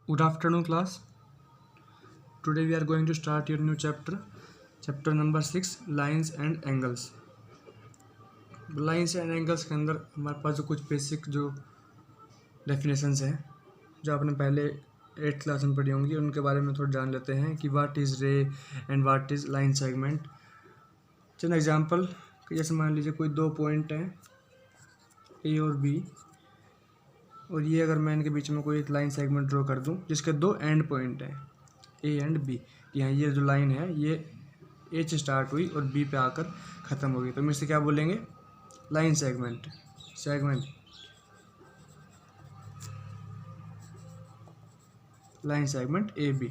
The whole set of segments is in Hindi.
Good afternoon, class. Today we are going to start your new chapter number 6, lines and angles. Lines and angles के अंदर हमारे पास जो कुछ बेसिक जो डेफिनेशंस हैं जो आपने पहले 8th क्लास में पढ़ी होंगी उनके बारे में थोड़ा जान लेते हैं कि व्हाट इज़ रे and what is line segment. चलो एग्जांपल, जैसे मान लीजिए कोई दो पॉइंट हैं ए और बी, और ये अगर मैं इनके बीच में कोई एक लाइन सेगमेंट ड्रॉ कर दूं जिसके दो एंड पॉइंट हैं ए एंड बी। यहाँ ये जो लाइन है ये ए से स्टार्ट हुई और बी पे आकर ख़त्म होगी, तो हम इससे क्या बोलेंगे? Line segment. Line segment A B,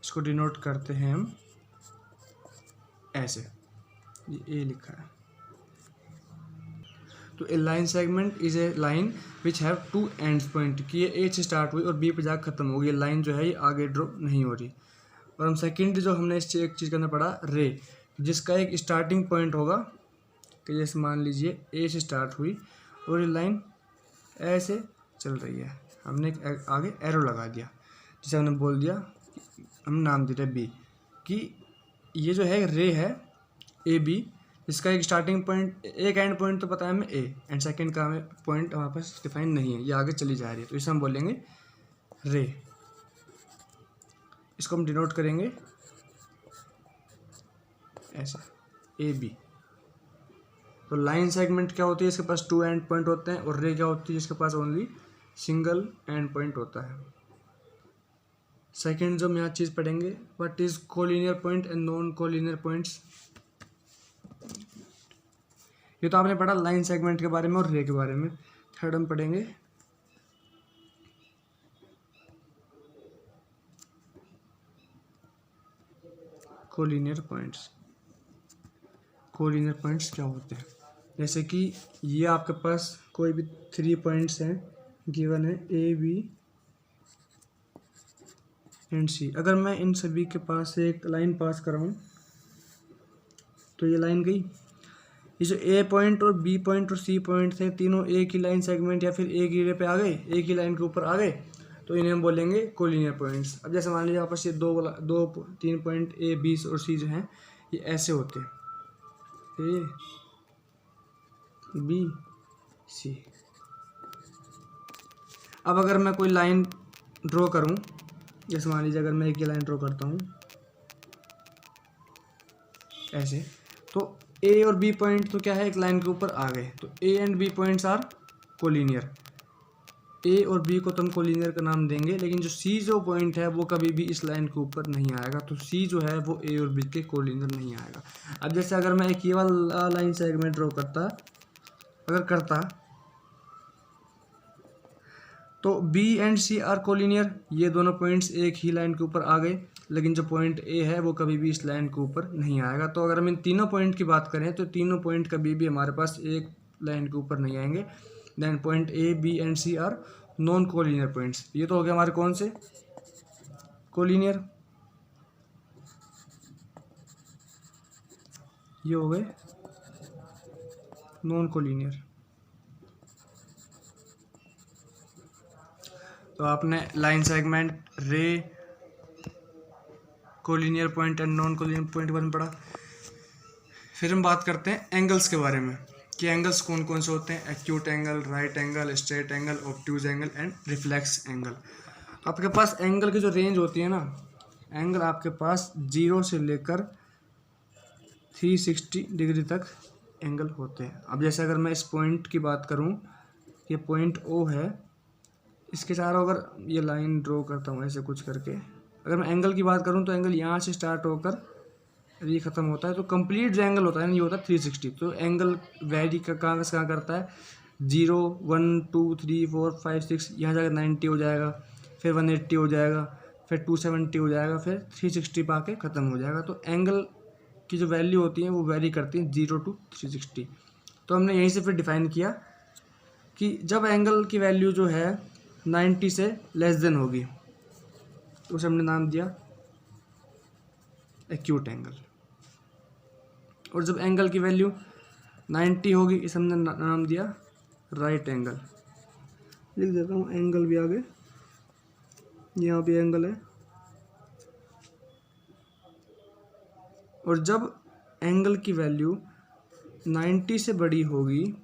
इसको डिनोट करते हैं हम ऐसे, ये ए लिखा है। तो A line segment is a line which have two end point, कि ये ए से स्टार्ट हुई और बी पे जाकर खत्म होगी। ये लाइन जो है ये आगे ड्रॉ नहीं हो रही। और हम सेकंड जो हमने इस एक चीज़ के अंदर पढ़ा, रे, जिसका एक स्टार्टिंग पॉइंट होगा कि जैसे मान लीजिए ए से स्टार्ट हुई और ये लाइन ऐसे चल रही है, हमने एक आगे एरो लगा दिया, जिसे हमने बोल दिया, हम नाम दे रहे बी, कि ये जो है रे है ए बी, इसका एक स्टार्टिंग पॉइंट, एक एंड पॉइंट तो पता है हमें ए, एंड सेकंड का हमें पॉइंट हमारे पास डिफाइन नहीं है, ये आगे चली जा रही है, तो इसे हम बोलेंगे रे। इसको हम डिनोट करेंगे ऐसा, ए बी। तो लाइन सेगमेंट क्या होती है? इसके पास टू एंड पॉइंट होते हैं, और रे क्या होती है? जिसके पास ओनली सिंगल एंड पॉइंट होता है। सेकंड जो हम यहाँ चीज़ पढ़ेंगे, what is collinear point and non collinear points. ये तो आपने पढ़ा लाइन सेगमेंट के बारे में और रे के बारे में। थर्ड हम पढ़ेंगे कोलिनियर पॉइंट्स। कोलिनियर पॉइंट्स क्या होते हैं? जैसे कि ये आपके पास कोई भी 3 पॉइंट्स हैं, गिवन है ए बी एंड सी। अगर मैं इन सभी के पास एक लाइन पास कराऊँ तो ये लाइन गई। ये जो ए पॉइंट और बी पॉइंट और सी पॉइंट थे, तीनों एक ही लाइन सेगमेंट या फिर एक ही रे पे आ गए, एक ही लाइन के ऊपर आ गए, तो इन्हें हम बोलेंगे कोलिनियर पॉइंट्स। अब जैसे मान लीजिए आपस ये दो 3 पॉइंट ए बी और सी जो हैं ये ऐसे होते हैं, ए बी सी। अब अगर मैं कोई लाइन ड्रॉ करूं, जैसे मान लीजिए अगर मैं एक ही लाइन ड्रॉ करता हूं ऐसे, तो ए और बी पॉइंट तो क्या है, एक लाइन के ऊपर आ गए, तो A and B points are collinear. A और बी को तो हम कोलिनियर का नाम देंगे, लेकिन जो सी जो पॉइंट है वो कभी भी इस लाइन के ऊपर नहीं आएगा, तो सी जो है वो ए और बी के कोलिनियर नहीं आएगा। अब जैसे अगर मैं एक ये वाला लाइन सेगमेंट ड्रॉ करता तो B and C are collinear, ये दोनों पॉइंट्स एक ही लाइन के ऊपर आ गए, लेकिन जो पॉइंट ए है वो कभी भी इस लाइन के ऊपर नहीं आएगा। तो अगर हम इन तीनों पॉइंट की बात करें तो तीनों पॉइंट कभी भी हमारे पास एक लाइन के ऊपर नहीं आएंगे। Then point A B and C are non collinear points. ये तो हो गया हमारे कौन से? कोलिनियर। ये हो गए नॉन कोलिनियर। तो आपने लाइन सेगमेंट, रे, collinear point and non collinear point के बारे में पढ़ा। फिर हम बात करते हैं एंगल्स के बारे में, कि एंगल्स कौन कौन से होते हैं। Acute angle, right angle, straight angle, obtuse angle and reflex angle. आपके पास एंगल की जो रेंज होती है ना, एंगल आपके पास 0 से लेकर 360 डिग्री तक एंगल होते हैं। अब जैसे अगर मैं इस पॉइंट की बात करूं, ये पॉइंट ओ है, इसके चारों अगर ये लाइन ड्रॉ करता हूँ ऐसे कुछ करके, अगर मैं एंगल की बात करूँ तो एंगल यहाँ से स्टार्ट होकर ये ख़त्म होता है, तो कंप्लीट जो एंगल होता है ना ये होता है 360। तो एंगल वैरी कहाँ से कहाँ करता है, 0 1 2 3 4 5 6, यहाँ जाकर 90 हो जाएगा, फिर 180 हो जाएगा, फिर 270 हो जाएगा, फिर 360 पा के ख़त्म हो जाएगा। तो एंगल की जो वैल्यू होती है वो वैरी करती है 0 to 360। तो हमने यहीं से फिर डिफाइन किया कि जब एंगल की वैल्यू जो है 90 से लेस देन होगी तो उसे हमने नाम दिया एक्यूट एंगल, और जब एंगल की वैल्यू 90 होगी इसे हमने नाम दिया राइट एंगल। लिख देता हूँ एंगल भी आगे, यहाँ भी एंगल है, और जब एंगल की वैल्यू 90 से बड़ी होगी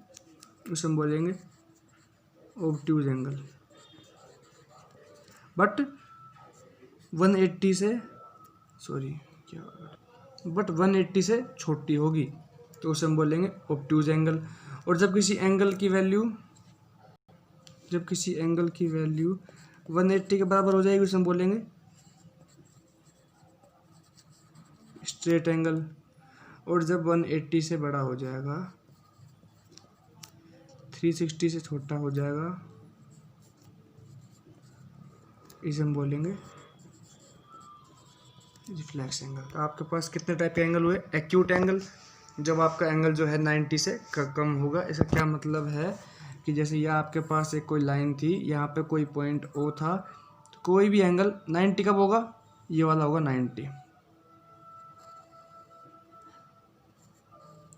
उसे हम बोलेंगे ऑब्ट्यूज एंगल। बट 180 से बट 180 से छोटी होगी तो उसे हम बोलेंगे ऑब्ट्यूज एंगल। और जब किसी एंगल की वैल्यू 180 के बराबर हो जाएगी उसे हम बोलेंगे स्ट्रेट एंगल। और जब 180 से बड़ा हो जाएगा, 360 से छोटा हो जाएगा, इसे हम बोलेंगे रिफ्लेक्स एंगल। तो आपके पास कितने टाइप के एंगल हुए? एक्यूट एंगल, जब आपका एंगल जो है 90 से कम होगा। इसका क्या मतलब है कि जैसे यह आपके पास एक कोई लाइन थी, यहाँ पे कोई पॉइंट ओ था, तो कोई भी एंगल 90 कब होगा? ये वाला होगा 90।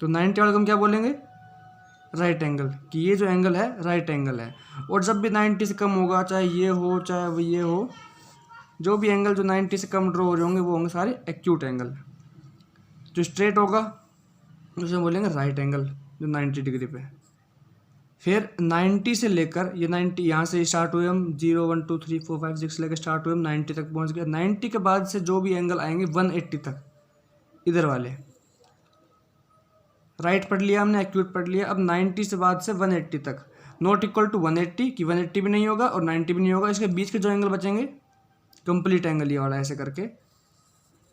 तो 90 वाले को हम क्या बोलेंगे? राइट एंगल, कि ये जो एंगल है राइट एंगल है। और जब भी 90 से कम होगा, चाहे ये हो चाहे वो ये हो, जो भी एंगल जो 90 से कम ड्रॉ हो रहे होंगे वो होंगे सारे एक्यूट एंगल। जो स्ट्रेट होगा उसे बोलेंगे राइट एंगल, जो 90 डिग्री पे। फिर 90 से लेकर ये 90 यहाँ से स्टार्ट हुए हम, 0 1 2 3 4 5 6 लेकर स्टार्ट हुए हम, 90 तक पहुँच गए। 90 के बाद से जो भी एंगल आएंगे 180 तक, इधर वाले राइट पढ़ लिया हमने, एक्यूट पढ़ लिया। अब 90 से बाद से 180 तक, नॉट इक्वल टू 180, कि 180 भी नहीं होगा और 90 भी नहीं होगा। इसके बीच के जो एंगल बचेंगे कंप्लीट एंगल, ये वाला ऐसे करके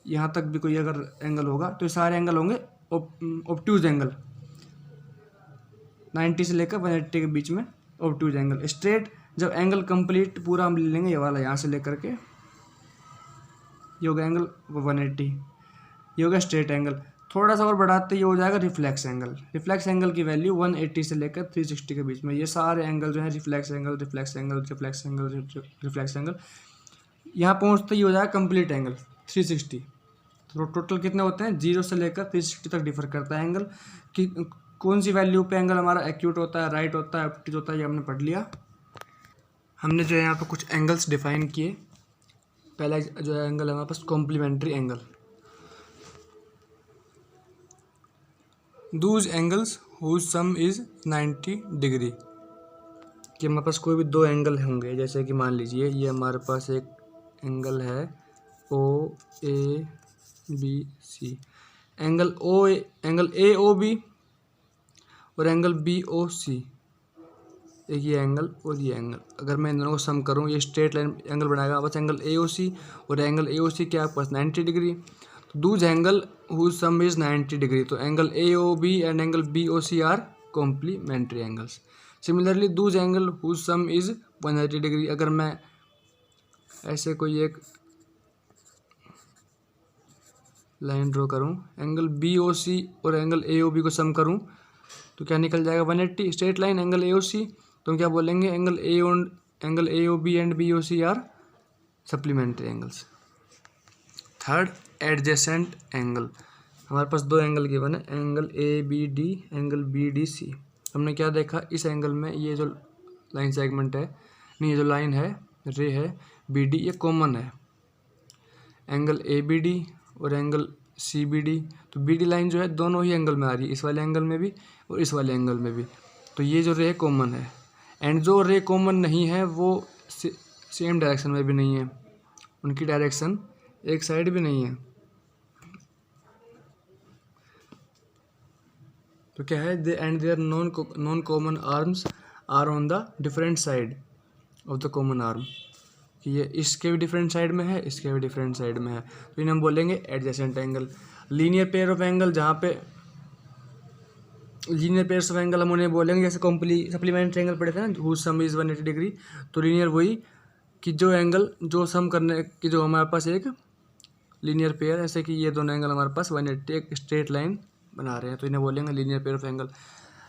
यहाँ तक भी कोई अगर एंगल होगा तो ये सारे एंगल होंगे ऑब्ट्यूज एंगल। 90 से लेकर 180 के बीच में ऑब्ट्यूज एंगल। स्ट्रेट जब एंगल कंप्लीट पूरा हम ले लेंगे, ये वाला यहाँ से लेकर के, ये होगा एंगल 180, ये होगा स्ट्रेट एंगल। थोड़ा सा और बढ़ाते ये हो जाएगा रिफ्लेक्स एंगल। रिफ्लेक्स एंगल की वैल्यू 180 से लेकर 360 के बीच में। ये सारे एंगल जो है reflex angle, reflex angle, reflex angle, reflex angle. यहाँ पहुँचते ही हो जाएगा कंप्लीट एंगल 360। तो टोटल कितने होते हैं? 0 से लेकर 360 तक डिफर करता है एंगल, कि कौन सी वैल्यू पे एंगल हमारा एक्यूट होता है, राइट होता है, ऑब्ट्यूज होता है, ये हमने पढ़ लिया। हमने जो है यहाँ पे कुछ एंगल्स डिफाइन किए। पहला जो है एंगल है हमारे पास complementary angle. Those angles whose sum is 90 degree, कि हमारे पास कोई भी दो एंगल होंगे, जैसे कि मान लीजिए ये हमारे पास एक एंगल है OABC, एंगल AOB और एंगल BOC, एक ये एंगल और ये एंगल। अगर मैं इन दोनों को सम करूँ, ये स्ट्रेट लाइन एंगल बनाएगा बस एंगल AOC, और एंगल AOC क्या है पास 90 डिग्री। तो those angle whose sum is 90 degree, तो angle AOB and angle BOC are complementary angles. Similarly those angle whose sum is 180 degree. अगर मैं ऐसे कोई एक लाइन ड्रॉ करूँ, एंगल BOC और एंगल AOB को सम करूँ तो क्या निकल जाएगा? 180। स्ट्रेट लाइन एंगल AOC, तो हम क्या बोलेंगे? Angle AOB and BOC are supplementary angles. Third, adjacent angle. हमारे पास दो एंगल गिवन है, एंगल ABD, एंगल BDC। हमने क्या देखा? इस एंगल में ये जो लाइन सेगमेंट है, नहीं ये जो लाइन है रे है BD, ये कॉमन है। एंगल ABD और एंगल CBD, तो BD लाइन जो है दोनों ही एंगल में आ रही है, इस वाले एंगल में भी और इस वाले एंगल में भी। तो ये जो रे कॉमन है, एंड जो रे कॉमन नहीं है वो सेम डायरेक्शन में भी नहीं है, उनकी डायरेक्शन एक साइड भी नहीं है। तो क्या है? They and their non common arms are on the different side of the common arm, कि ये इसके भी डिफरेंट साइड में है, इसके भी डिफरेंट साइड में है, तो इन्हें हम बोलेंगे adjacent angle. Linear pair of angle, जहाँ पे लीनियर पेयर्स ऑफ एंगल हम उन्हें बोलेंगे, जैसे सप्लीमेंट्री एंगल पढ़े थे ना, हुज सम इज 180 डिग्री। तो लीनियर वही कि जो एंगल जो सम करने की, जो हमारे पास एक लीनियर पेयर, ऐसे कि ये दोनों एंगल हमारे पास 180 एक स्ट्रेट लाइन बना रहे हैं, तो इन्हें बोलेंगे linear pair of angle.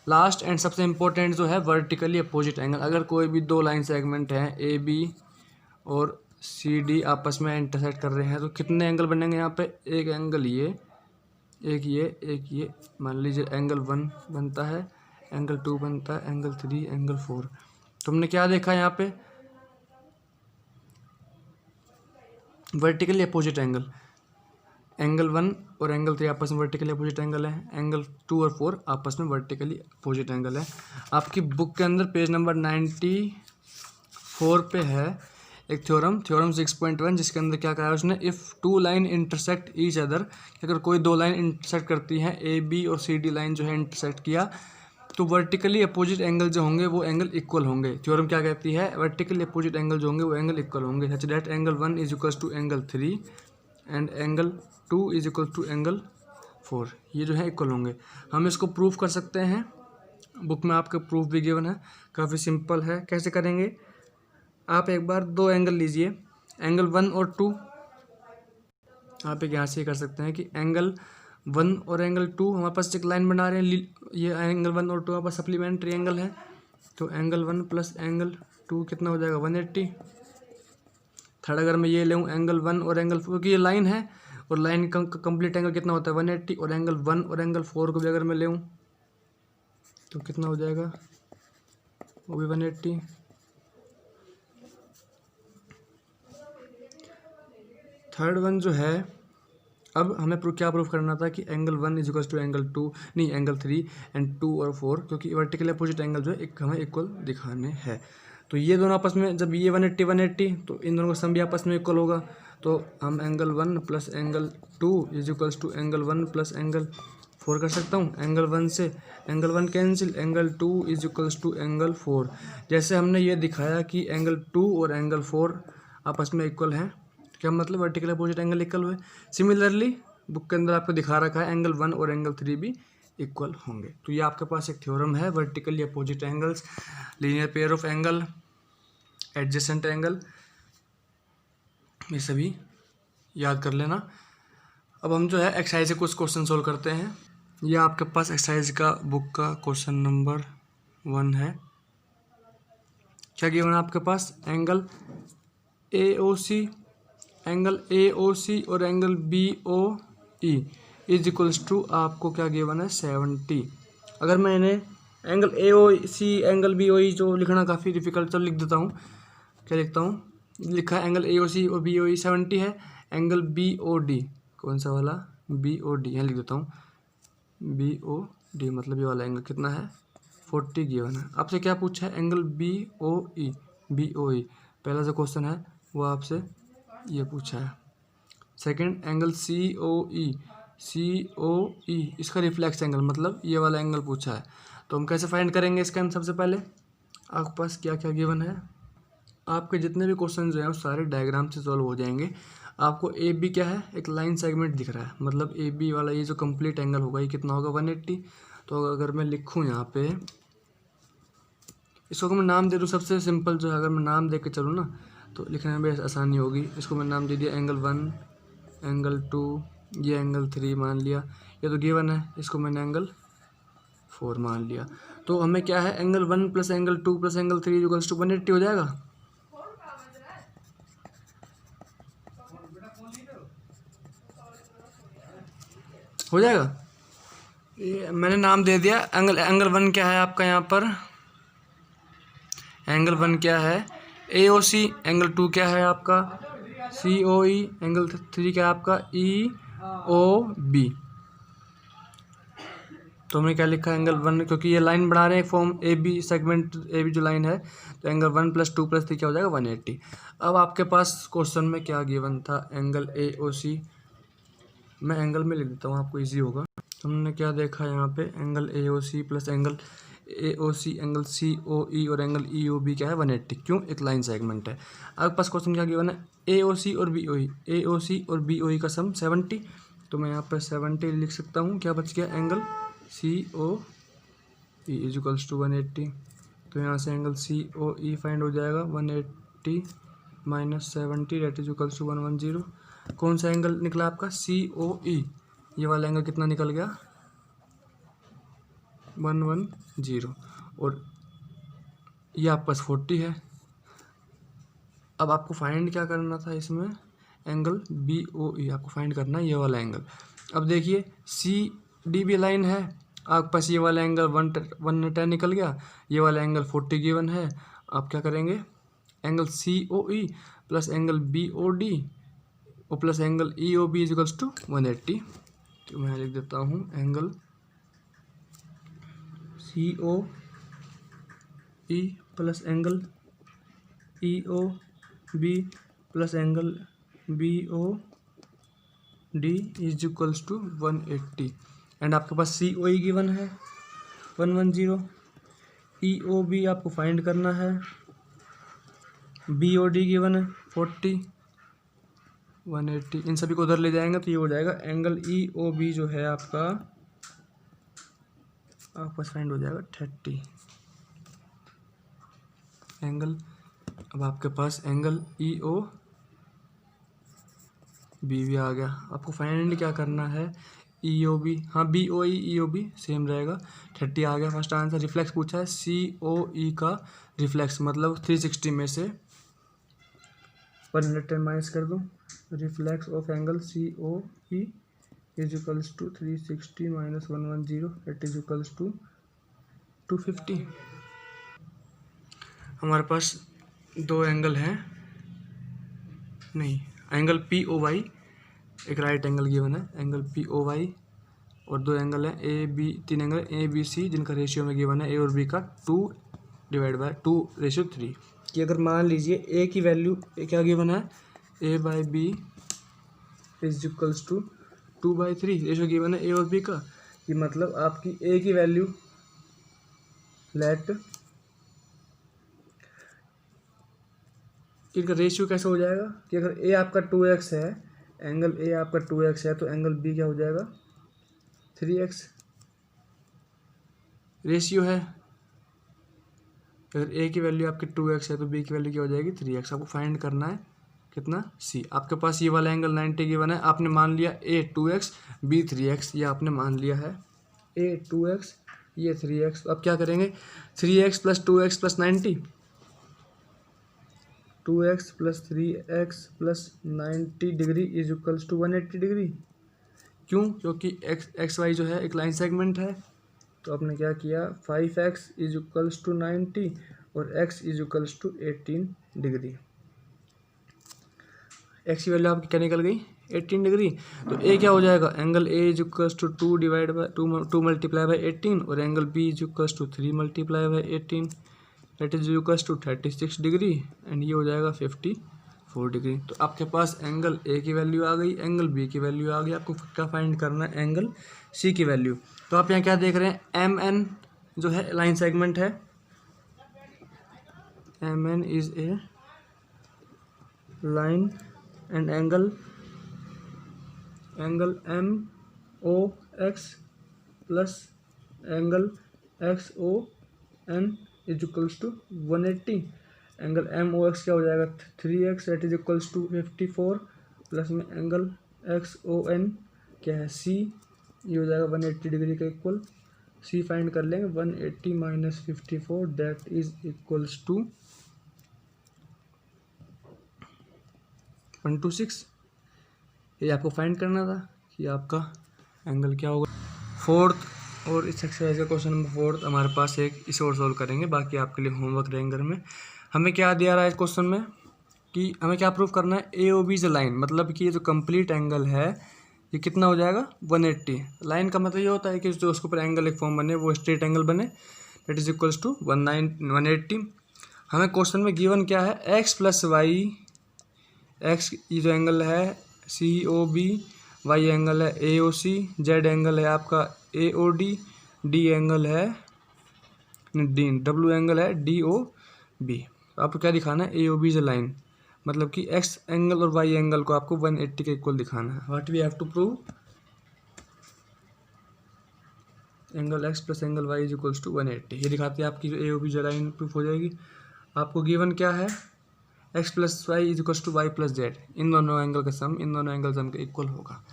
Last and सबसे इंपॉर्टेंट जो है वर्टिकली अपोजिट एंगल। अगर कोई भी दो लाइन सेगमेंट हैं AB और CD आपस में इंटरसेक्ट कर रहे हैं, तो कितने एंगल बनेंगे यहाँ पे? एक एंगल ये, एक ये, मान लीजिए एंगल 1 बनता है, एंगल 2 बनता है, एंगल 3, एंगल 4। तो हमने क्या देखा यहाँ पे? वर्टिकली अपोजिट एंगल, एंगल 1 और एंगल 3 आपस में वर्टिकली अपोजिट एंगल है, एंगल 2 और 4 आपस में वर्टिकली अपोजिट एंगल है। आपकी बुक के अंदर पेज नंबर 94 पे है एक थ्योरम 6.1, जिसके अंदर क्या कहा है उसने, if two line intersect each other, अगर कोई दो लाइन इंटरसेक्ट करती हैं, ए बी और सी डी लाइन जो है इंटरसेक्ट किया, तो वर्टिकली अपोजिट एंगल जो होंगे वो एंगल इक्वल होंगे। थ्योरम क्या कहती है, वर्टिकली अपोजिट एंगल जो होंगे वो एंगल इक्वल होंगे, such that angle 1 is equal to angle 3 and angle 2 is equal to angle 4, ये जो है इक्वल होंगे। हम इसको प्रूव कर सकते हैं, बुक में आपका प्रूफ भी गिवन है, काफ़ी सिंपल है। कैसे करेंगे, आप एक बार दो एंगल लीजिए, एंगल 1 और 2, आप एक यहाँ से कर सकते हैं कि एंगल 1 और एंगल 2 हमारे पास एक लाइन बना रहे हैं, ये एंगल 1 और 2 हमारे पास सप्लीमेंट्री एंगल है, तो एंगल 1 प्लस एंगल 2 कितना हो जाएगा 180। थर्ड अगर मैं ये लूँ एंगल 1 और एंगल 4, क्योंकि ये लाइन है और लाइन का कंप्लीट एंगल कितना होता है 180, और एंगल 1 और एंगल 4 को भी अगर मैं लूँ तो कितना हो जाएगा वो भी 180। थर्ड वन जो है, अब हमें क्या प्रूफ करना था कि angle 1 is equal to angle 2, नहीं एंगल 3 एंड 2 और 4, क्योंकि वर्टिकल अपोजिट एंगल जो है एक हमें इक्वल दिखाने हैं। तो ये दोनों आपस में, जब ये 180 तो इन दोनों का सम भी आपस में इक्वल होगा, तो हम angle 1 plus angle 2 is equals to angle 1 plus angle 4 कर सकता हूँ। एंगल 1 से angle 1 cancel, angle 2 is equals to angle 4। जैसे हमने ये दिखाया कि एंगल 2 और एंगल 4 आपस में इक्वल हैं, क्या मतलब वर्टिकल अपोजिट एंगल इक्वल हुए। सिमिलरली बुक के अंदर आपको दिखा रखा है एंगल 1 और एंगल 3 भी इक्वल होंगे। तो ये आपके पास एक थ्योरम है, vertically opposite angles, linear pair of angle, adjacent angle, ये सभी याद कर लेना। अब हम जो है एक्सरसाइज से कुछ क्वेश्चन सोल्व करते हैं। ये आपके पास एक्सरसाइज का बुक का क्वेश्चन नंबर 1 है। क्या गिवन है आपके पास, एंगल AOC और angle BOE is equals to, आपको क्या गिवन है 70। अगर मैंने एंगल AOC एंगल BOE जो लिखना काफ़ी डिफिकल्ट, तो लिख देता हूँ। क्या लिखता हूँ, लिखा है एंगल AOC और BOE 70 है, एंगल BOD कौन सा वाला BOD यहाँ लिख देता हूँ, BOD मतलब ये वाला एंगल कितना है 40 गिवन है। आपसे क्या पूछा है, एंगल BOE पहला जो क्वेश्चन है वो आपसे ये पूछा है। सेकंड एंगल COE इसका रिफ्लेक्स एंगल मतलब ये वाला एंगल पूछा है। तो हम कैसे फाइंड करेंगे इसका आंसर, सबसे पहले आपके पास क्या क्या गिवन है, आपके जितने भी क्वेश्चन जो हैं वो सारे डायग्राम से सॉल्व हो जाएंगे। आपको AB क्या है, एक लाइन सेगमेंट दिख रहा है, मतलब AB वाला ये जो कंप्लीट एंगल होगा ये कितना होगा 180। तो अगर मैं लिखूँ यहाँ पे, इसको अगर मैं नाम दे दूँ, सबसे सिंपल जो है अगर मैं नाम दे के चलूँ ना तो लिखने में आसानी होगी। इसको मैं नाम दे दिया एंगल 1, एंगल 2, ये एंगल 3 मान लिया, ये तो गिवन है, इसको मैंने एंगल 4 मान लिया। तो हमें क्या है, angle 1 plus angle 2 plus angle 3 equals to 180 हो जाएगा। हो जाएगा, ये मैंने नाम दे दिया। एंगल 1 क्या है आपका यहाँ पर, एंगल 1 क्या है AOC, एंगल 2 क्या है आपका COE, एंगल 3 क्या है आपका EOB। तो हमने क्या लिखा, एंगल 1, क्योंकि ये लाइन बना रहे हैं फॉर्म AB सेगमेंट, AB जो लाइन है, तो एंगल 1 प्लस 2 प्लस 3 क्या हो जाएगा 180। अब आपके पास क्वेश्चन में क्या गिवन था, एंगल AOC, मैं एंगल में लिख देता हूँ आपको इजी होगा। तो हमने क्या देखा यहाँ पे, angle AOC plus angle AOC, angle COE और एंगल EOB क्या है 180, क्यों, एक लाइन सेगमेंट है। आपके पास क्वेश्चन क्या गिवन है, AOC और BOE का सम 70। तो मैं यहाँ पर 70 लिख सकता हूँ, क्या बच गया, angle COE is equals to 180। तो यहाँ से एंगल COE फाइंड हो जाएगा 180 minus 70 that is equals to 110। कौन सा एंगल निकला आपका COE, ये वाला एंगल कितना निकल गया 110, और ये आपके पास 40 है। अब आपको फाइंड क्या करना था इसमें, एंगल BOE आपको फाइंड करना है, ये वाला एंगल। अब देखिए CDB लाइन है, आपके पास ये वाला एंगल 110 निकल गया, ये वाला एंगल 40 गिवन है। आप क्या करेंगे, angle COE plus angle BOD O plus angle E O B is equals to 180। तो मैं लिख देता हूँ angle C O E plus angle E O B plus angle B O D is equals to 180। And आपके पास सी ओ ई गिवन है 110, ई ओ बी आपको फाइंड करना है, बी ओ डी गिवन है 40, 180। इन सभी को उधर ले जाएंगे तो ये हो जाएगा एंगल ई ओ बी जो है आपका पास फाइंड हो जाएगा 30 एंगल। अब आपके पास एंगल ई ओ बी भी आ गया। आपको फाइनली क्या करना है, ई ओ बी, हाँ B O E O B same रहेगा, 30 आ गया। फर्स्ट आंसर रिफ्लेक्स पूछा है, सी ओ ई का रिफ्लेक्स मतलब 360 में से 110 माइनस कर दूँ, reflex of angle C O E is equals to 360 minus 110 it is equals to 250। हमारे पास दो एंगल हैं, नहीं एंगल पी ओ वाई, एक राइट एंगल गिवन है एंगल पी ओ वाई, और दो एंगल हैं ए बी, तीन एंगल ए बी सी जिनका रेशियो में गिवन है ए और बी का 2/2:3। कि अगर मान लीजिए ए की वैल्यू क्या गिवन है, A by B is equals to 2/3, ratio given है ए और बी का, कि मतलब आपकी ए की वैल्यू लेट इनका रेशियो कैसे हो जाएगा कि अगर ए आपका 2x है, एंगल ए आपका 2x है, तो एंगल बी क्या हो जाएगा 3x, रेशियो है। अगर ए की वैल्यू आपकी 2x है तो बी की वैल्यू क्या हो जाएगी 3x। आपको फाइंड करना है कितना सी। आपके पास ये वाला एंगल 90 गिवन है, आपने मान लिया ए 2x बी 3x, ये आपने मान लिया है ए 2x ये 3x। अब क्या करेंगे 3x plus 2x plus 90, 2x plus 3x plus 90 degree is equals to 180 degree. क्यों? क्योंकि एक्स वाई जो है एक लाइन सेगमेंट है, तो आपने क्या किया 5x इज इक्वल्स टू 90 और x is equals to 18 degree. x की वैल्यू आपकी क्या निकल गई 18 डिग्री। तो a क्या हो जाएगा, angle a is equals to 2 divide by 2 multiply by 18 और angle b is equals to 3 multiply by 18 that is equals to 36 degree and ये हो जाएगा 54 डिग्री। तो आपके पास एंगल a की वैल्यू आ गई, एंगल b की वैल्यू आ गई, आपको क्या फाइंड करना है एंगल c की वैल्यू। तो आप यहाँ क्या देख रहे हैं एम एन जो है लाइन सेगमेंट है, M N is a line and angle M O X plus angle X O N is equals to 180। Angle M O X क्या हो जाएगा 3x at is equals to 54 plus में एंगल एक्स ओ एन क्या है सी, ये हो जाएगा 180 डिग्री का इक्वल। सी फाइंड कर लेंगे 180 minus 54 that is equals to 126। ये आपको फाइंड करना था कि आपका एंगल क्या होगा। फोर्थ और इस एक्सरसाइज का क्वेश्चन नंबर 4 हमारे पास एक इसे और सॉल्व करेंगे, बाकी आपके लिए होमवर्क रहेंगे घर में। हमें क्या दिया रहा है इस क्वेश्चन में कि हमें क्या प्रूव करना है A O B is line, मतलब कि ये जो कंप्लीट एंगल है ये कितना हो जाएगा 180। लाइन का मतलब ये होता है कि जो उसके ऊपर एंगल एक फॉर्म बने वो स्ट्रेट एंगल बने, दैट इज इक्वल्स टू 180। हमें क्वेश्चन में गिवन क्या है एक्स प्लस वाई, एक्स ये जो एंगल है C O B, Y angle है A O C, Z angle है आपका A O D, D angle है डी, डब्ल्यू एंगल है डी ओ बी। आपको क्या दिखाना है A O B is line, मतलब कि एक्स एंगल और वाई एंगल को आपको 180 के इक्वल दिखाना है। What we have to prove, angle X plus angle Y is equals to 180। ये दिखाते हैं आपकी जो A O B line proof हो जाएगी। आपको गिवन क्या है X plus Y is equals to Y plus Z, इन दोनों एंगल का सम, इन दोनों एंगल सम के इक्वल होगा।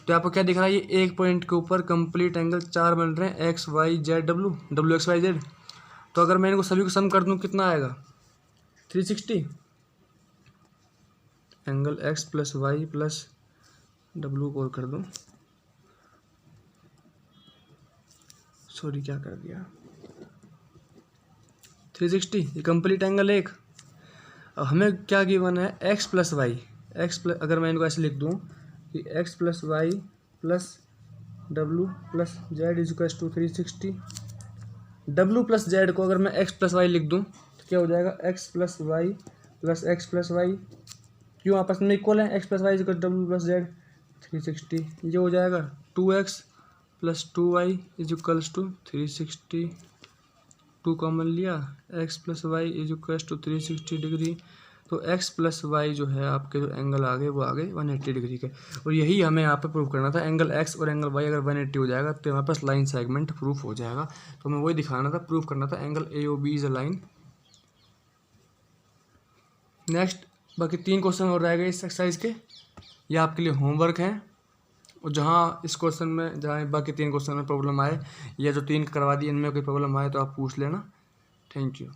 तो आपको क्या दिख रहा है ये एक पॉइंट के ऊपर कंप्लीट एंगल 4 बन रहे हैं X Y Z W, W X Y Z. तो अगर मैं इनको सभी को सम कर दूं कितना आएगा 360। Angle X plus Y plus W को कर दूं, सॉरी क्या कर दिया 360, ये कंप्लीट एंगल एक। अब हमें क्या गिवन है एक्स प्लस वाई, अगर मैं इनको ऐसे लिख दूँ कि x प्लस वाई प्लस डब्लू plus z is equal to 360, डब्लू प्लस जेड को अगर मैं x प्लस वाई लिख दूँ तो क्या हो जाएगा, x plus Y plus x plus y, क्यों आपस में इक्वल है, x plus Y is equal डब्लू प्लस जेड 360, ये हो जाएगा 2x plus 2y is equals to 360, 2 common लिया, x plus Y is equals to 360 degree. तो x प्लस वाई जो है आपके जो एंगल आ गए वो आ गए 180 डिग्री के। और यही हमें यहाँ पे प्रूव करना था, एंगल x और एंगल y अगर 180 हो जाएगा तो हमारे पास लाइन सेगमेंट प्रूफ हो जाएगा। तो हमें वही दिखाना था, प्रूफ करना था angle AOB is a line. Next बाकी 3 क्वेश्चन और रह गए इस एक्सरसाइज के, ये आपके लिए होमवर्क है। और जहाँ इस क्वेश्चन में, जहाँ बाकी 3 क्वेश्चन में प्रॉब्लम आए या जो 3 करवा दिए इनमें कोई प्रॉब्लम आए तो आप पूछ लेना। Thank you.